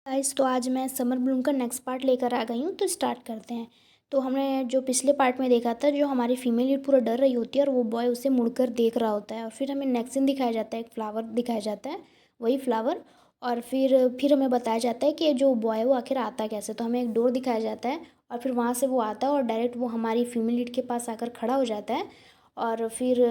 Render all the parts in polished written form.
Guys तो आज मैं समर ब्लूम का नेक्स्ट पार्ट लेकर आ गई हूँ। तो स्टार्ट करते हैं। तो हमने जो पिछले पार्ट में देखा था, जो हमारी फीमेल लीड पूरा डर रही होती है और वो बॉय उसे मुड़कर देख रहा होता है, और फिर हमें नेक्स्ट सीन दिखाया जाता है, एक फ्लावर दिखाया जाता है, वही फ्लावर। और फिर हमें बताया जाता है कि जो बॉय है वो आखिर आता कैसे। तो हमें एक डोर दिखाया जाता है और फिर वहाँ से वो आता है और डायरेक्ट वो हमारी फीमेल लीड के पास आकर खड़ा हो जाता है। और फिर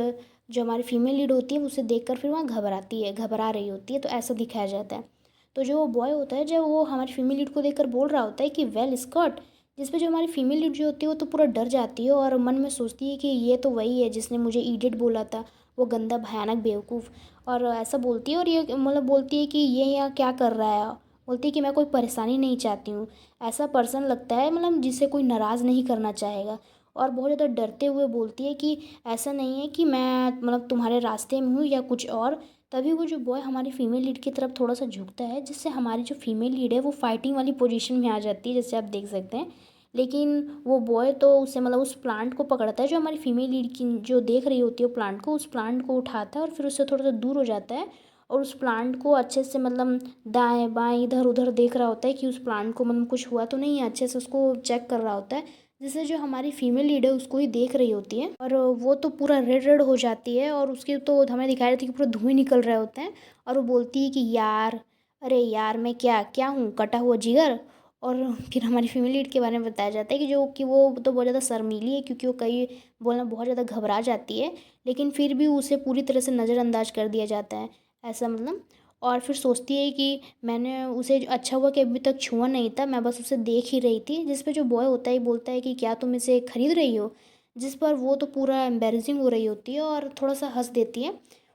जो हमारी फीमेल लीड होती है उसे देखकर फिर वहाँ घबरा रही होती है। तो ऐसा दिखाया जाता है। तो जो बॉय होता है, जब वो हमारी फीमेल लीड को देखकर बोल रहा होता है कि वेल स्कॉट, जिस पे जो हमारी फीमेल लीड जो होती है वो तो पूरा डर जाती है और मन में सोचती है कि ये तो वही है जिसने मुझे इडियट बोला था, वो गंदा भयानक बेवकूफ़। और ऐसा बोलती है और ये मतलब बोलती है कि ये यहाँ क्या कर रहा है। बोलती है कि मैं कोई परेशानी नहीं चाहती हूँ। ऐसा पर्सन लगता है मतलब जिसे कोई नाराज़ नहीं करना चाहेगा। और बहुत ज़्यादा डरते हुए बोलती है कि ऐसा नहीं है कि मैं मतलब तुम्हारे रास्ते में हूँ या कुछ और। तभी वो जो बॉय हमारी फीमेल लीड की तरफ थोड़ा सा झुकता है, जिससे हमारी जो फीमेल लीड है वो फाइटिंग वाली पोजीशन में आ जाती है, जैसे आप देख सकते हैं। लेकिन वो बॉय तो उसे मतलब उस प्लांट को पकड़ता है, जो हमारी फीमेल लीड की जो देख रही होती है प्लांट को, उस प्लांट को उठाता है और फिर उससे थोड़ा सा दूर हो जाता है। और उस प्लांट को अच्छे से मतलब दाएं बाएं इधर उधर देख रहा होता है कि उस प्लांट को मतलब कुछ हुआ तो नहीं है, अच्छे से उसको चेक कर रहा होता है। जिससे जो हमारी फीमेल लीड है उसको ही देख रही होती है और वो तो पूरा रेड रेड हो जाती है और उसके तो हमें दिखाई देती है कि पूरा धुएं निकल रहे होते हैं। और वो बोलती है कि यार, अरे यार मैं क्या क्या हूँ, कटा हुआ जिगर। और फिर हमारी फीमेल लीड के बारे में बताया जाता है कि वो तो बहुत ज़्यादा शर्मीली है, क्योंकि वो कई बोलना बहुत ज़्यादा घबरा जाती है। लेकिन फिर भी उसे पूरी तरह से नज़रअंदाज कर दिया जाता है, ऐसा मतलब। और फिर सोचती है कि मैंने उसे अच्छा हुआ कि अभी तक छुआ नहीं था, मैं बस उसे देख ही रही थी। जिस पे जो बॉय होता है बोलता है कि क्या तुम इसे खरीद रही हो। जिस पर वो तो पूरा एम्बेरसिंग हो रही होती है और थोड़ा सा हंस देती है।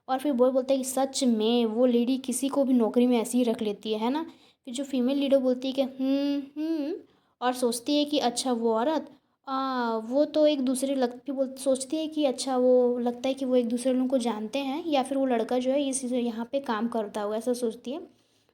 और फिर बॉय बोलता है कि सच में वो लेडी किसी को भी नौकरी में ऐसे ही रख लेती है ना। फिर जो फीमेल लीडर बोलती है कि और सोचती है कि अच्छा वो औरत, वो तो एक दूसरे लगती बोल सोचती है कि अच्छा वो लगता है कि वो एक दूसरे लोगों को जानते हैं, या फिर वो लड़का जो है इस यहाँ पे काम करता होगा, ऐसा सोचती है।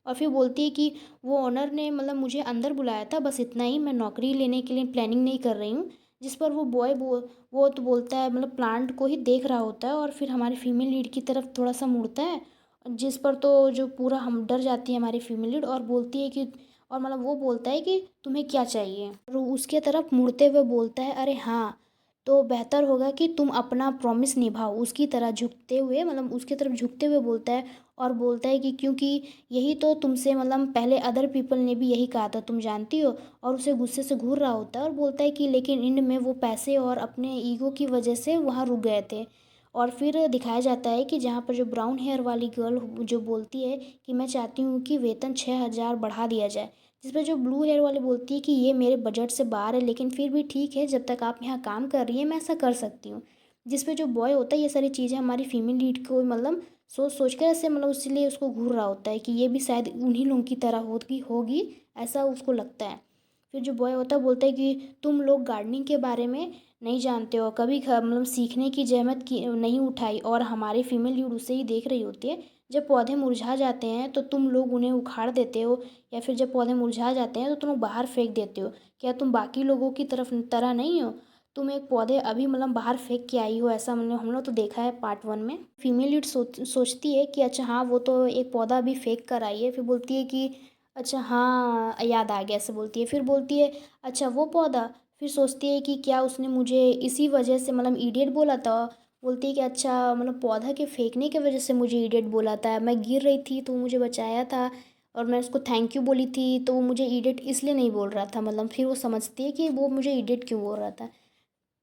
और फिर बोलती है कि वो ओनर ने मतलब मुझे अंदर बुलाया था, बस इतना ही, मैं नौकरी लेने के लिए प्लानिंग नहीं कर रही हूँ। जिस पर वो बॉय वो तो बोलता है मतलब प्लांट को ही देख रहा होता है और फिर हमारी फीमेल लीड की तरफ थोड़ा सा मुड़ता है। जिस पर तो जो पूरा हम डर जाती है हमारी फीमेल लीड और बोलती है कि, और मतलब वो बोलता है कि तुम्हें क्या चाहिए। और वो उसके तरफ मुड़ते हुए बोलता है अरे हाँ, तो बेहतर होगा कि तुम अपना प्रॉमिस निभाओ, उसकी तरह झुकते हुए मतलब उसकी तरफ झुकते हुए बोलता है। और बोलता है कि क्योंकि यही तो तुमसे मतलब पहले अदर पीपल ने भी यही कहा था, तुम जानती हो। और उसे गुस्से से घूर रहा होता है और बोलता है कि लेकिन एंड में वो पैसे और अपने ईगो की वजह से वहाँ रुक गए थे। और फिर दिखाया जाता है कि जहाँ पर जो ब्राउन हेयर वाली गर्ल जो बोलती है कि मैं चाहती हूँ कि वेतन 6,000 बढ़ा दिया जाए। जिस पर जो ब्लू हेयर वाली बोलती है कि ये मेरे बजट से बाहर है, लेकिन फिर भी ठीक है, जब तक आप यहाँ काम कर रही हैं मैं ऐसा कर सकती हूँ। जिस पे जो बॉय होता है ये सारी चीज़ें हमारी फीमेल लीड को मतलब सोच सोच कर ऐसे मतलब इसलिए उसको घूर रहा होता है कि ये भी शायद उन्हीं लोगों की तरह होगी होगी, ऐसा उसको लगता है। फिर जो बॉय होता है बोलता है कि तुम लोग गार्डनिंग के बारे में नहीं जानते हो, कभी मतलब सीखने की जहमत की नहीं उठाई। और हमारी फीमेल लीड उसे ही देख रही होती है। जब पौधे मुरझा जाते हैं तो तुम लोग उन्हें उखाड़ देते हो, या फिर जब पौधे मुरझा जाते हैं तो तुम बाहर फेंक देते हो। क्या तुम बाकी लोगों की तरह नहीं हो? तुम एक पौधे अभी मतलब बाहर फेंक के आई हो, ऐसा मतलब हम लोग तो देखा है पार्ट 1 में। फीमेल लीड सोचती है कि अच्छा हाँ, वो तो एक पौधा अभी फेंक कर आई है। फिर बोलती है कि अच्छा हाँ याद आ गया, ऐसे बोलती है। फिर बोलती है अच्छा वो पौधा। फिर सोचती है कि क्या उसने मुझे इसी वजह से मतलब इडियट बोला था। बोलती है कि अच्छा मतलब पौधा के फेंकने की वजह से मुझे इडियट बोला था, मैं गिर रही थी तो मुझे बचाया था, और मैं उसको थैंक यू बोली थी तो वो मुझे इडियट इसलिए नहीं बोल रहा था। मतलब फिर वो समझती है कि वो मुझे इडियट क्यों बोल रहा था।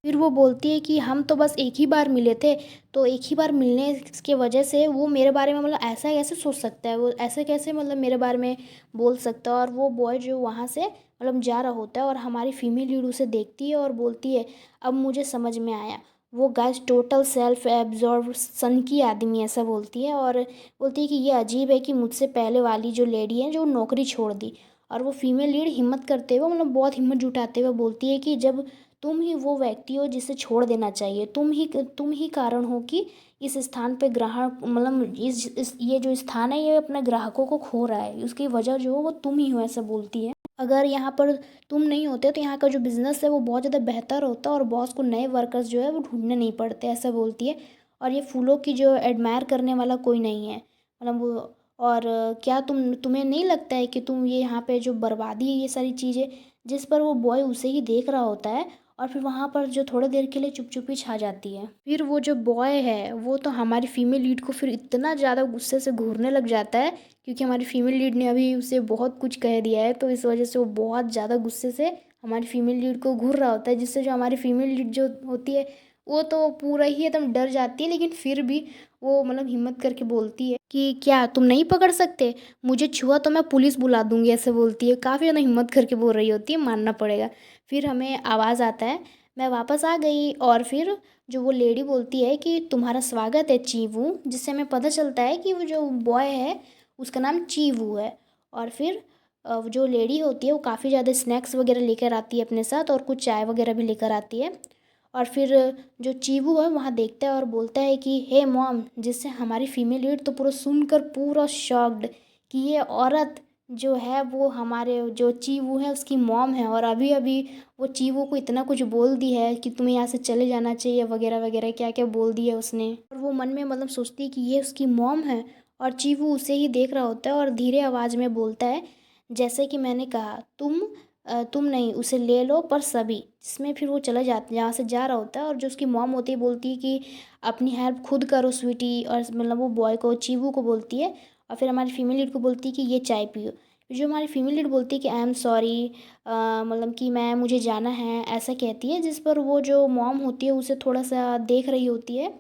फिर वो बोलती है कि हम तो बस एक ही बार मिले थे, तो एक ही बार मिलने की वजह से वो मेरे बारे में मतलब ऐसा कैसे सोच सकता है, वो ऐसे कैसे मतलब मेरे बारे में बोल सकता है। और वो बॉय जो वहाँ से मतलब जा रहा होता है और हमारी फीमेल लीड उसे देखती है और बोलती है अब मुझे समझ में आया, वो गाइस टोटल सेल्फ एब्जॉर्प्शन की आदमी, ऐसा बोलती है। और बोलती है कि ये अजीब है कि मुझसे पहले वाली जो लेडी है जो नौकरी छोड़ दी। और वो फीमेल लीड हिम्मत करते हुए मतलब बहुत हिम्मत जुटाते हुए बोलती है कि जब तुम ही वो व्यक्ति हो जिसे छोड़ देना चाहिए, तुम ही कारण हो कि इस स्थान पे ग्राहक मतलब इस ये जो स्थान है ये अपने ग्राहकों को खो रहा है, उसकी वजह जो हो वो तुम ही हो, ऐसा बोलती है। अगर यहाँ पर तुम नहीं होते तो यहाँ का जो बिजनेस है वो बहुत ज़्यादा बेहतर होता और बॉस को नए वर्कर्स जो है वो ढूंढने नहीं पड़ते, ऐसा बोलती है। और ये फूलों की जो एडमायर करने वाला कोई नहीं है, मतलब वो और क्या तुम्हें नहीं लगता है कि तुम ये यहाँ पे जो बर्बादी है ये सारी चीज़ें, जिस पर वो बॉय उसे ही देख रहा होता है। और फिर वहाँ पर जो थोड़ी देर के लिए चुपचुपी छा जाती है। फिर वो जो बॉय है वो तो हमारी फीमेल लीड को फिर इतना ज़्यादा गुस्से से घूरने लग जाता है, क्योंकि हमारी फीमेल लीड ने अभी उसे बहुत कुछ कह दिया है, तो इस वजह से वो बहुत ज़्यादा गुस्से से हमारी फीमेल लीड को घूर रहा होता है, जिससे जो हमारी फीमेल लीड जो होती है वो तो पूरा ही एकदम डर जाती है। लेकिन फिर भी वो मतलब हिम्मत करके बोलती है कि क्या तुम नहीं पकड़ सकते, मुझे छुआ तो मैं पुलिस बुला दूंगी, ऐसे बोलती है। काफ़ी ज़्यादा हिम्मत करके बोल रही होती है, मानना पड़ेगा। फिर हमें आवाज़ आता है, मैं वापस आ गई। और फिर जो वो लेडी बोलती है कि तुम्हारा स्वागत है चीवू, जिससे हमें पता चलता है कि वो जो बॉय है उसका नाम चीवू है। और फिर जो लेडी होती है वो काफ़ी ज़्यादा स्नैक्स वगैरह लेकर आती है अपने साथ, और कुछ चाय वगैरह भी लेकर आती है। और फिर जो चीवू है वहाँ देखता है और बोलता है कि हे मॉम, जिससे हमारी फीमेल लीड तो पूरा सुनकर पूरा शॉक्ड कि ये औरत जो है वो हमारे जो चीवू है उसकी मॉम है, और अभी अभी वो चीवू को इतना कुछ बोल दी है कि तुम्हें यहाँ से चले जाना चाहिए वगैरह वगैरह, क्या क्या बोल दिया उसने। और वो मन में मतलब सोचती है कि ये उसकी मॉम है, और चीवू उसे ही देख रहा होता है और धीरे आवाज़ में बोलता है, जैसे कि मैंने कहा तुम नहीं, उसे ले लो पर सभी। जिसमें फिर वो चला जाता यहाँ से जा रहा होता है, और जो उसकी मॉम होती है बोलती है कि अपनी हेल्प खुद करो स्वीटी, और मतलब वो बॉय को चीवू को बोलती है। और फिर हमारी फीमेल लीड को बोलती है कि ये चाय पियो। फिर जो हमारी फीमेल लीड बोलती है कि आई एम सॉरी, मतलब कि मुझे जाना है, ऐसा कहती है। जिस पर वो जो मॉम होती है उसे थोड़ा सा देख रही होती है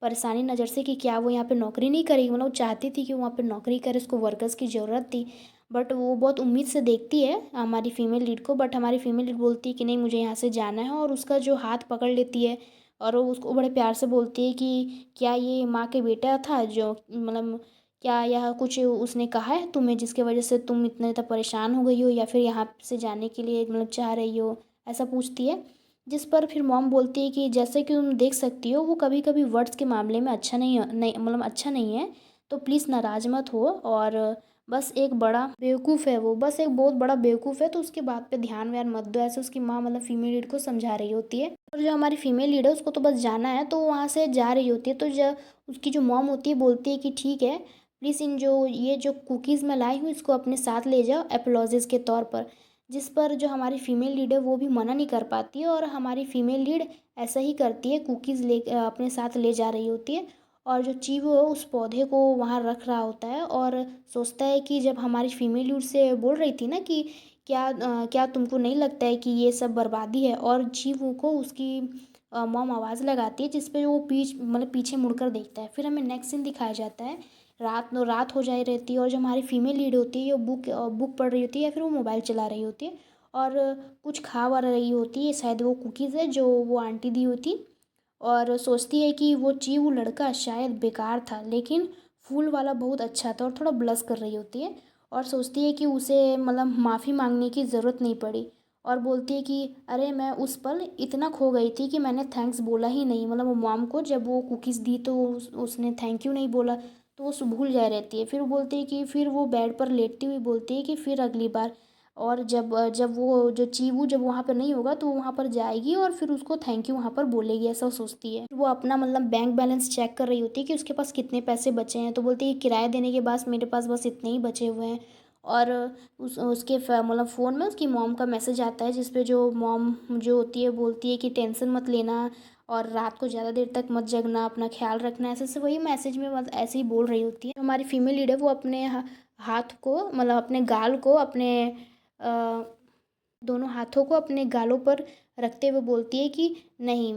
परेशानी नज़र से कि क्या वो यहाँ पे नौकरी नहीं करेगी। मतलब वो चाहती थी कि वो वहाँ पे नौकरी करे, उसको वर्कर्स की ज़रूरत थी। बट वो बहुत उम्मीद से देखती है हमारी फीमेल लीड को, बट हमारी फीमेल लीड बोलती है कि नहीं, मुझे यहाँ से जाना है, और उसका जो हाथ पकड़ लेती है। और वो उसको बड़े प्यार से बोलती है कि क्या ये माँ के बेटा था, जो मतलब क्या यह कुछ उसने कहा है तुम्हें जिसकी वजह से तुम इतने ज़्यादा परेशान हो गई हो, या फिर यहाँ से जाने के लिए मतलब चाह रही हो, ऐसा पूछती है। जिस पर फिर मॉम बोलती है कि जैसे कि तुम देख सकती हो वो कभी कभी वर्ड्स के मामले में अच्छा नहीं मतलब अच्छा नहीं है, तो प्लीज़ नाराज मत हो। और बस एक बड़ा बेवकूफ़ है वो, बस एक बहुत बड़ा बेवकूफ़ है, तो उसकी बात पे ध्यान व्यान मत दो, ऐसे उसकी माँ मतलब फीमेल लीड को समझा रही होती है। और जो हमारी फीमेल लीड है उसको तो बस जाना है, तो वो वहाँ से जा रही होती है। तो जब उसकी जो मॉम होती है बोलती है कि ठीक है, प्लीज़ इन जो ये जो कुकीज़ मैं लाई हूँ इसको अपने साथ ले जाओ एपोलॉजिस के तौर पर। जिस पर जो हमारी फीमेल लीड है वो भी मना नहीं कर पाती है, और हमारी फीमेल लीड ऐसा ही करती है, कुकीज़ ले अपने साथ ले जा रही होती है। और जो चीवो है उस पौधे को वहाँ रख रहा होता है, और सोचता है कि जब हमारी फीमेल लीड से बोल रही थी ना कि क्या तुमको नहीं लगता है कि ये सब बर्बादी है, और चीवो को उसकी मॉम आवाज़ लगाती है, जिस पे वो पीछे मुड़कर देखता है। फिर हमें नेक्स्ट सीन दिखाया जाता है, रात हो जाए रहती है, और जो हमारी फीमेल लीड होती है वो बुक पढ़ रही होती है, या फिर वो मोबाइल चला रही होती है, और कुछ खा वा रही होती है। शायद वो कुकीज़ है जो वो आंटी दी हुई थी, और सोचती है कि वो चीव लड़का शायद बेकार था, लेकिन फूल वाला बहुत अच्छा था, और थोड़ा ब्लश कर रही होती है। और सोचती है कि उसे मतलब माफ़ी मांगने की ज़रूरत नहीं पड़ी, और बोलती है कि अरे मैं उस पल इतना खो गई थी कि मैंने थैंक्स बोला ही नहीं, मतलब वो मॉम को जब वो कुकीज़ दी तो उसने थैंक यू नहीं बोला, तो वो भूल जा रहती है। फिर वो बोलती है कि फिर वो बेड पर लेटती हुई बोलती है कि फिर अगली बार, और जब वो जो चीवू जब वहाँ पर नहीं होगा तो वो वहाँ पर जाएगी, और फिर उसको थैंक यू वहाँ पर बोलेगी, ऐसा वो सोचती है। वो अपना मतलब बैंक बैलेंस चेक कर रही होती है कि उसके पास कितने पैसे बचे हैं, तो बोलती है कि किराया देने के बाद मेरे पास बस इतने ही बचे हुए हैं। और उसके मतलब फ़ोन में उसकी मॉम का मैसेज आता है, जिस पे जो मॉम जो होती है बोलती है कि टेंशन मत लेना, और रात को ज़्यादा देर तक मत जगना, अपना ख्याल रखना, ऐसे ऐसे वही मैसेज में मतलब ऐसे ही बोल रही होती है। हमारी फीमेल लीडर वो अपने हाथ को मतलब अपने गाल को अपने अ, दोनों हाथों को अपने गालों पर रखते हुए बोलती है कि नहीं,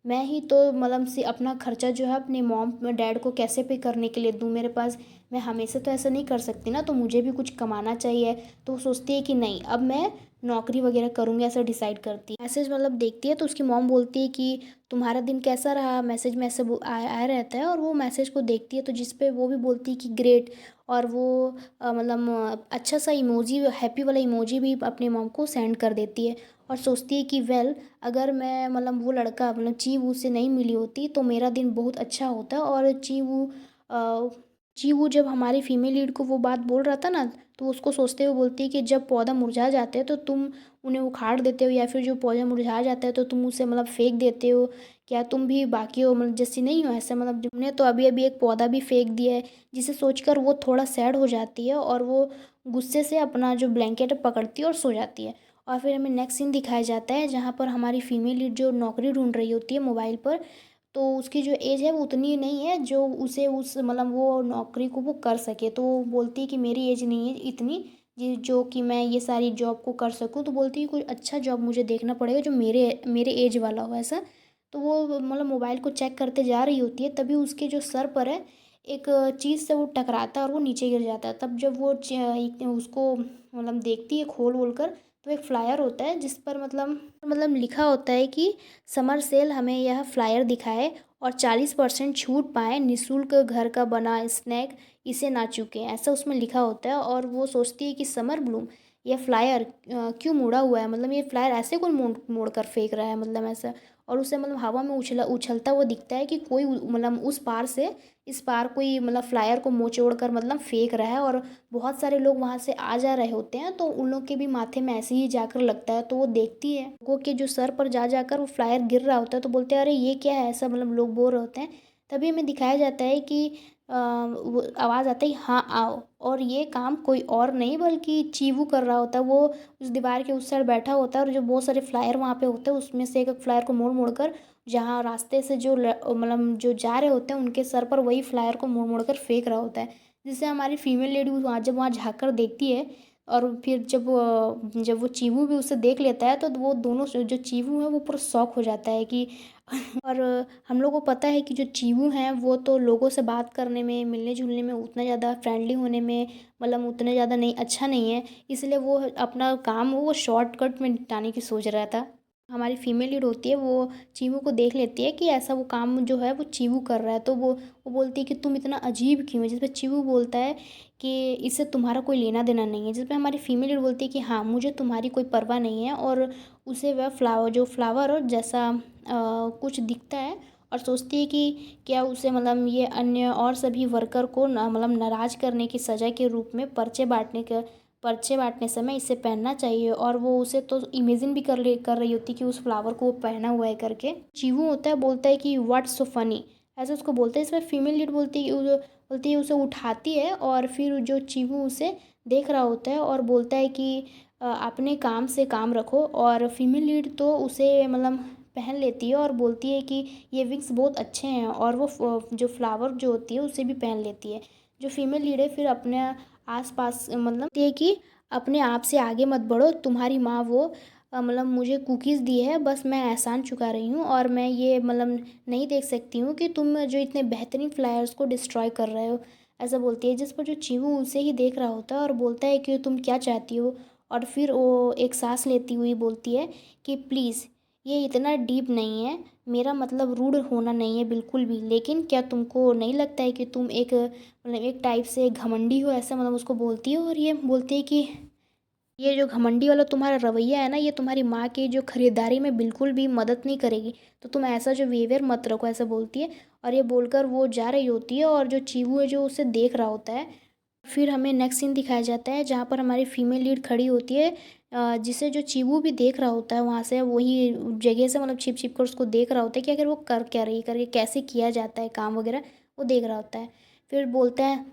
मैं ही तो मतलब से अपना खर्चा जो है अपने मॉम डैड को कैसे पे करने के लिए दूँ, मेरे पास मैं हमेशा तो ऐसा नहीं कर सकती ना, तो मुझे भी कुछ कमाना चाहिए। तो वो सोचती है कि नहीं, अब मैं नौकरी वगैरह करूँगी, ऐसा डिसाइड करती है। मैसेज मतलब देखती है तो उसकी मॉम बोलती है कि तुम्हारा दिन कैसा रहा, मैसेज में ऐसे आया रहता है, और वो मैसेज को देखती है तो जिस पे वो भी बोलती है कि ग्रेट। और वो मतलब अच्छा सा इमोजी, हैप्पी वाला इमोजी भी अपनी मॉम को सेंड कर देती है, और सोचती है कि वेल, अगर मैं मतलब वो लड़का मतलब चीवू से नहीं मिली होती तो मेरा दिन बहुत अच्छा होता। और चीवू जब हमारी फीमेल लीड को वो बात बोल रहा था ना, तो उसको सोचते हुए बोलती है कि जब पौधा मुरझा जाते हैं तो तुम उन्हें उखाड़ देते हो, या फिर जो पौधा मुरझा जाता है तो तुम उसे मतलब फेंक देते हो। क्या तुम भी बाकी हो मतलब जैसी नहीं हो? ऐसा मतलब तुमने तो अभी अभी एक पौधा भी फेंक दिया है। जिसे सोचकर वो थोड़ा सैड हो जाती है और वो गुस्से से अपना जो ब्लैंकेट पकड़ती है और सो जाती है। और फिर हमें नेक्स्ट सीन दिखाया जाता है जहाँ पर हमारी फीमेल लीड जो नौकरी ढूंढ रही होती है मोबाइल पर, तो उसकी जो एज है वो उतनी नहीं है जो उसे उस मतलब वो नौकरी को वो कर सके। तो वो बोलती है कि मेरी एज नहीं है इतनी जो कि मैं ये सारी जॉब को कर सकूँ। तो बोलती है कोई अच्छा जॉब मुझे देखना पड़ेगा जो मेरे मेरे एज वाला हो ऐसा। तो वो मतलब मोबाइल को चेक करते जा रही होती है, तभी उसके जो सर पर है एक चीज़ से वो टकराता है और वो नीचे गिर जाता है। तब जब वो उसको मतलब देखती है खोल वोल कर, तो एक फ्लायर होता है जिस पर मतलब लिखा होता है कि समर सेल हमें यह फ्लायर दिखाए और 40% छूट पाएँ, निःशुल्क घर का बना स्नैक इसे ना चूकें, ऐसा उसमें लिखा होता है। और वो सोचती है कि समर ब्लूम यह फ्लायर क्यों मुड़ा हुआ है, मतलब ये फ्लायर ऐसे कौन मोड़ कर फेंक रहा है, मतलब ऐसा। और उसे मतलब हवा में उछलता हुआ दिखता है कि कोई मतलब उस पार से इस पार कोई मतलब फ्लायर को मोचोड़ कर मतलब फेंक रहा है। और बहुत सारे लोग वहाँ से आ जा रहे होते हैं, तो उन लोग के भी माथे में ऐसे ही जाकर लगता है। तो वो देखती है लोगों के जो सर पर जा जाकर वो फ्लायर गिर रहा होता है, तो बोलते हैं अरे ये क्या है, ऐसा मतलब लोग बोल रहे होते हैं। तभी हमें दिखाया जाता है कि वो आवाज़ आता है हाँ आओ, और ये काम कोई और नहीं बल्कि चीवू कर रहा होता है। वो उस दीवार के उस साइड बैठा होता है और जो बहुत सारे फ्लायर वहाँ पे होते हैं उसमें से एक फ्लायर को मोड़ मोड़ कर जहाँ रास्ते से जो मतलब जो जा रहे होते हैं उनके सर पर वही फ्लायर को मोड़ मोड़ कर फेंक रहा होता है। जिससे हमारी फीमेल लेडी वहाँ जब वहाँ झाँक कर देखती है, और फिर जब वो चीवू भी उसे देख लेता है, तो वो दोनों जो चीवू है वो पूरा शॉक हो जाता है कि और हम लोग को पता है कि जो चीवू हैं वो तो लोगों से बात करने में मिलने जुलने में उतना ज़्यादा फ्रेंडली होने में मतलब उतने ज़्यादा नहीं अच्छा नहीं है। इसलिए वो अपना काम वो शॉर्टकट में निपटाने की सोच रहा था। हमारी फीमेल लीड होती है वो चीवू को देख लेती है कि ऐसा वो काम जो है वो चीवू कर रहा है, तो वो बोलती है कि तुम इतना अजीब क्यों है। जिस पे चीवू बोलता है कि इससे तुम्हारा कोई लेना देना नहीं है। जिस पे हमारी फीमेल लीड बोलती है कि हाँ मुझे तुम्हारी कोई परवाह नहीं है। और उसे वह फ्लावर और जैसा कुछ दिखता है, और सोचती है कि क्या उसे मतलब ये अन्य और सभी वर्कर को मतलब नाराज़ करने की सज़ा के रूप में पर्चे बांटने समय इसे पहनना चाहिए। और वो उसे तो इमेजिन भी कर रही होती कि उस फ्लावर को वो पहना हुआ है करके। चीवू होता है बोलता है कि व्हाट्स सो फनी, ऐसे उसको बोलते हैं। इसमें फीमेल लीड बोलती है उसे उठाती है, और फिर जो चीवू उसे देख रहा होता है और बोलता है कि अपने काम से काम रखो। और फीमेल लीड तो उसे मतलब पहन लेती है और बोलती है कि ये विंग्स बहुत अच्छे हैं, और वो जो फ्लावर जो होती है उसे भी पहन लेती है। जो फीमेल लीड है फिर अपने आस-पास मतलब ये कि अपने आप से आगे मत बढ़ो, तुम्हारी माँ वो मतलब मुझे कुकीज़ दी है, बस मैं एहसान चुका रही हूँ, और मैं ये मतलब नहीं देख सकती हूँ कि तुम जो इतने बेहतरीन फ्लायर्स को डिस्ट्रॉय कर रहे हो, ऐसा बोलती है। जिस पर जो चीवू उसे ही देख रहा होता है और बोलता है कि तुम क्या चाहती हो। और फिर वो एक सांस लेती हुई बोलती है कि प्लीज़ ये इतना डीप नहीं है, मेरा मतलब रूड होना नहीं है बिल्कुल भी, लेकिन क्या तुमको नहीं लगता है कि तुम एक मतलब एक टाइप से घमंडी हो, ऐसा मतलब उसको बोलती है। और ये बोलती है कि ये जो घमंडी वाला तुम्हारा रवैया है ना, ये तुम्हारी माँ की जो खरीदारी में बिल्कुल भी मदद नहीं करेगी, तो तुम ऐसा जो बिहेवियर मत रखो, ऐसा बोलती है। और ये बोलकर वो जा रही होती है, और जो चीवू है जो उसे देख रहा होता है। फिर हमें नेक्स्ट सीन दिखाया जाता है जहाँ पर हमारी फीमेल लीड खड़ी होती है, जिसे जो चीवू भी देख रहा होता है वहाँ से वही जगह से मतलब छिप छिप कर उसको देख रहा होता है कि अगर वो कर क्या रही करके कैसे किया जाता है काम वगैरह, वो देख रहा होता है। फिर बोलता है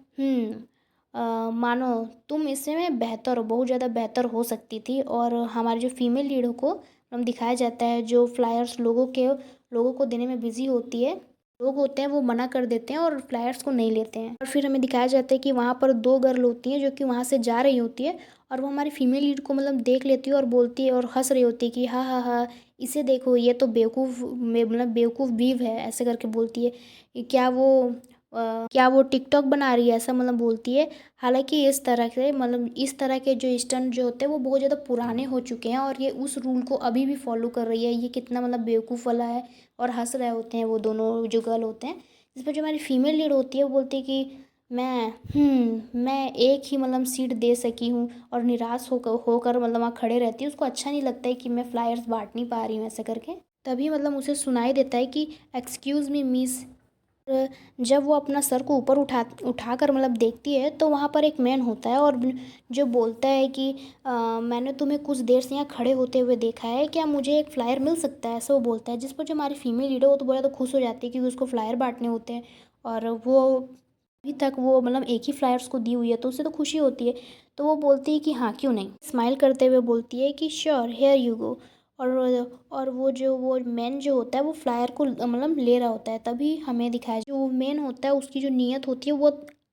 मानो तुम इसमें बेहतर हो, बहुत ज़्यादा बेहतर हो सकती थी। और हमारी जो फीमेल लीड को हम दिखाया जाता है जो फ्लायर्स लोगों को देने में बिजी होती है, लोग होते हैं वो मना कर देते हैं और फ्लायर्स को नहीं लेते हैं। और फिर हमें दिखाया जाता है कि वहाँ पर दो गर्ल होती हैं जो कि वहाँ से जा रही होती है, और वो हमारी फीमेल लीड को मतलब देख लेती है और बोलती है और हंस रही होती है कि हाँ हाँ हाँ इसे देखो ये तो बेवकूफ़ मतलब बेवकूफ़ बीव है, ऐसे करके बोलती है कि क्या वो टिकटॉक बना रही है, ऐसा मतलब बोलती है। हालांकि इस तरह से मतलब इस तरह के जो स्टंट जो होते हैं वो बहुत ज़्यादा पुराने हो चुके हैं, और ये उस रूल को अभी भी फॉलो कर रही है। ये कितना मतलब बेवकूफ़ वाला है। और हंस रहे होते हैं वो दोनों जो गर्ल होते हैं। जिस पर जो हमारी फीमेल लीड होती है वो बोलती है कि मैं एक ही मतलब सीट दे सकी हूँ, और निराश होकर मतलब वहाँ खड़े रहती है। उसको अच्छा नहीं लगता है कि मैं फ्लायर्स बांट नहीं पा रही हूँ ऐसे करके। तभी मतलब उसे सुनाई देता है कि एक्सक्यूज़ मी मिस, और जब वो अपना सर को ऊपर उठाकर मतलब देखती है तो वहाँ पर एक मैन होता है और जो बोलता है कि मैंने तुम्हें कुछ देर से यहाँ खड़े होते हुए देखा है, क्या मुझे एक फ्लायर मिल सकता है, ऐसा वो बोलता है। जिस पर जो हमारी फीमेल लीडर वो तो बहुत ज़्यादा खुश हो जाती है क्योंकि उसको फ्लायर बांटने होते हैं और वो अभी तक वो मतलब एक ही फ्लायर उसको दी हुई है तो उससे तो खुशी होती है। तो वो बोलती है कि हाँ क्यों नहीं, स्माइल करते हुए बोलती है कि श्योर हेयर यू गो। और वो मैन जो होता है वो फ्लायर को मतलब ले रहा होता है, तभी हमें दिखाया जो मैन होता है उसकी जो नीयत होती है वो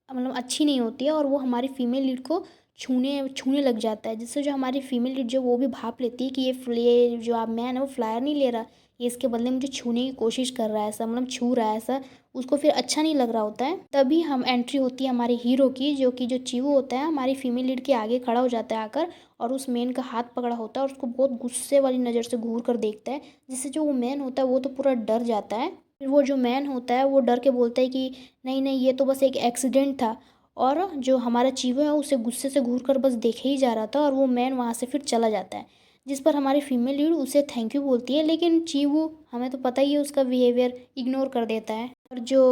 मतलब अच्छी नहीं होती है और वो हमारी फीमेल लीड को छूने छूने लग जाता है, जिससे जो हमारी फीमेल लीड जो वो भी भाप लेती है कि ये जो आप मैन है वो फ्लायर नहीं ले रहा, ये इसके बदले मुझे छूने की कोशिश कर रहा है, ऐसा मतलब छू रहा है ऐसा। उसको फिर अच्छा नहीं लग रहा होता है। तभी हम एंट्री होती है हमारे हीरो की, जो चीवू होता है हमारी फीमेल लीड के आगे खड़ा हो जाता है आकर और उस मैन का हाथ पकड़ा होता है और उसको बहुत गुस्से वाली नज़र से घूर कर देखता है, जिससे जो वो मैन होता है वो तो पूरा डर जाता है। फिर वो जो मैन होता है वो डर के बोलता है कि नहीं नहीं ये तो बस एक एक्सीडेंट था। और जो हमारा चीवू है उसे गुस्से से घूर कर बस देखे ही जा रहा था और वो मैन वहाँ से फिर चला जाता है, जिस पर हमारी फीमेल लीड उसे थैंक यू बोलती है। लेकिन चीवू हमें तो पता ही है उसका बिहेवियर इग्नोर कर देता है और जो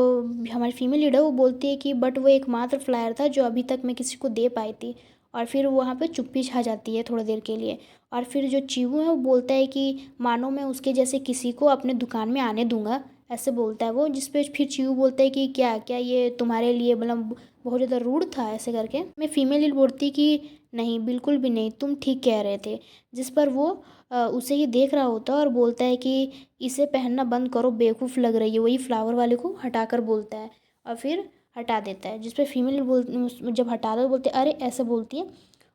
हमारी फीमेल लीड है वो बोलती है कि बट वो एकमात्र फ्लायर था जो अभी तक मैं किसी को दे पाई थी। और फिर वहाँ पे चुप्पी छा जाती है थोड़ी देर के लिए। और फिर जो चीवू है वो बोलता है कि मानो मैं उसके जैसे किसी को अपने दुकान में आने दूंगा, ऐसे बोलता है वो। जिस पे फिर चीवू बोलता है कि क्या क्या ये तुम्हारे लिए मतलब बहुत ज़्यादा रूड था, ऐसे करके। मैं फीमेल लीड बोलती कि नहीं बिल्कुल भी नहीं, तुम ठीक कह रहे थे। जिस पर वो उसे ही देख रहा होता है और बोलता है कि इसे पहनना बंद करो, बेवकूफ़ लग रही है, वही फ्लावर वाले को हटाकर बोलता है और फिर हटा देता है। जिस पे फीमेल बोल जब हटा दो बोलते अरे ऐसे बोलती है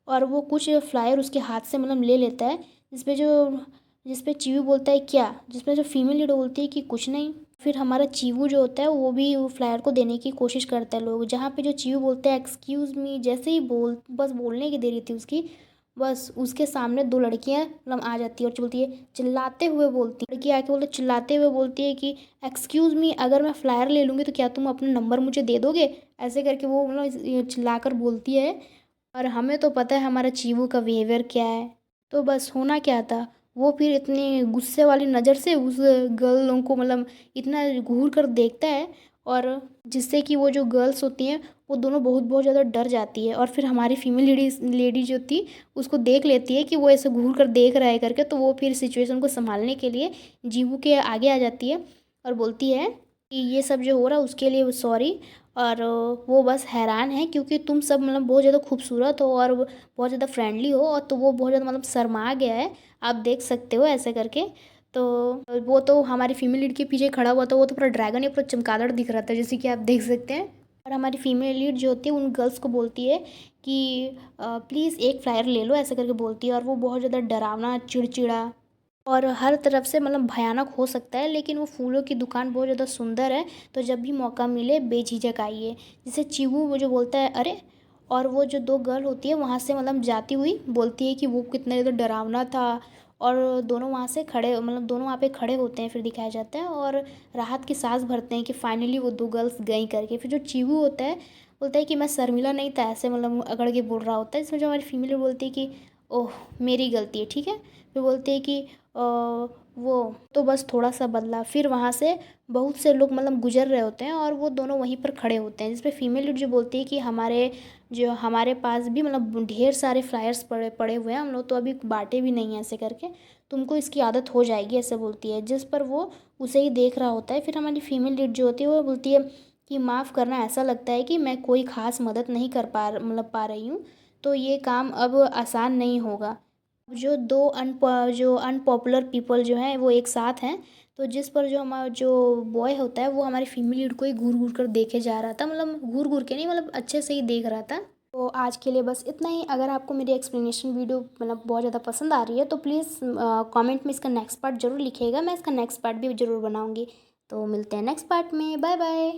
और वो कुछ फ्लायर उसके हाथ से मतलब ले लेता है। जिस पे चीवू बोलता है क्या, जिसमें जो फीमेल लीडर बोलती है कि कुछ नहीं। फिर हमारा चीवू जो होता है वो भी वो फ्लायर को देने की कोशिश करता है लोग, जहाँ पे जो चीवू बोलता है एक्सक्यूज़ मी, जैसे ही बस बोलने की देरी थी उसकी, बस उसके सामने दो लड़कियां मतलब आ जाती है और बोलती है चिल्लाते हुए बोलती है, लड़की आके बोलते चिल्लाते हुए बोलती है कि एक्सक्यूज़ मी, अगर मैं फ्लायर ले लूँगी तो क्या तुम अपना नंबर मुझे दे दोगे, ऐसे करके वो मतलब चिल्लाकर बोलती है। और हमें तो पता है हमारा चीवू का बिहेवियर क्या है। तो बस होना क्या था, वो फिर इतनी गुस्से वाली नज़र से उस गर्ल को मतलब इतना घूर कर देखता है और जिससे कि वो जो गर्ल्स होती हैं वो दोनों बहुत बहुत ज़्यादा डर जाती है। और फिर हमारी फीमेल लेडी जो थी उसको देख लेती है कि वो ऐसे घूर कर देख रहा है करके, तो वो फिर सिचुएशन को संभालने के लिए जीवू के आगे आ जाती है और बोलती है कि ये सब जो हो रहा है उसके लिए सॉरी। और वो बस हैरान है क्योंकि तुम सब मतलब बहुत ज़्यादा खूबसूरत हो और बहुत ज़्यादा फ्रेंडली हो, और तो वो बहुत ज़्यादा मतलब शर्मा गया है, आप देख सकते हो ऐसे करके। तो वो तो हमारी फीमेल लीड के पीछे खड़ा हुआ था, वो तो पूरा ड्रैगन या पूरा चमगादड़ दिख रहा था जैसे कि आप देख सकते हैं। और हमारी फीमेल लीड जो होती है उन गर्ल्स को बोलती है कि प्लीज़ एक फ्लायर ले लो, ऐसे करके बोलती है। और वो बहुत ज़्यादा डरावना, चिड़चिड़ा और हर तरफ से मतलब भयानक हो सकता है, लेकिन वो फूलों की दुकान बहुत ज़्यादा सुंदर है, तो जब भी मौका मिले बेझिझक आइए। जिसे चीवू वो जो बोलता है अरे, और वो जो दो गर्ल होती है वहाँ से मतलब जाती हुई बोलती है कि वो कितना ज़्यादा डरावना था। और दोनों वहाँ से खड़े मतलब दोनों वहाँ पे खड़े होते हैं, फिर दिखाया जाता है और राहत की सांस भरते हैं कि फाइनली वो दो गर्ल्स गई करके। फिर जो चीवू होता है बोलता है कि मैं शर्मिला नहीं था, ऐसे मतलब अकड़ के बोल रहा होता है। इसमें जो हमारी फीमेल बोलती है कि ओह मेरी गलती है, ठीक है। फिर बोलते हैं कि वो तो बस थोड़ा सा बदला। फिर वहाँ से बहुत से लोग मतलब गुजर रहे होते हैं और वो दोनों वहीं पर खड़े होते हैं, जिस पे फीमेल लीड जो बोलती है कि हमारे पास भी मतलब ढेर सारे फ्लायर्स पड़े पड़े हुए हैं, हम लोग तो अभी बांटे भी नहीं हैं, ऐसे करके तुमको इसकी आदत हो जाएगी, ऐसे बोलती है। जिस पर वो उसे ही देख रहा होता है। फिर हमारी फीमेल लीड जो होती है वो बोलती है कि माफ़ करना, ऐसा लगता है कि मैं कोई ख़ास मदद नहीं कर पा रही हूँ, तो ये काम अब आसान नहीं होगा। जो अनपॉपुलर पीपल जो हैं वो एक साथ हैं, तो जिस पर जो हमारा जो बॉय होता है वो हमारी फीमेल लीड को ही घूर घूर कर देखे जा रहा था, मतलब घूर घूर के नहीं, मतलब अच्छे से ही देख रहा था। तो आज के लिए बस इतना ही। अगर आपको मेरी एक्सप्लेनेशन वीडियो मतलब बहुत ज़्यादा पसंद आ रही है तो प्लीज़ कमेंट में इसका नेक्स्ट पार्ट ज़रूर लिखिएगा, मैं इसका नेक्स्ट पार्ट भी ज़रूर बनाऊँगी। तो मिलते हैं नेक्स्ट पार्ट में, बाय बाय।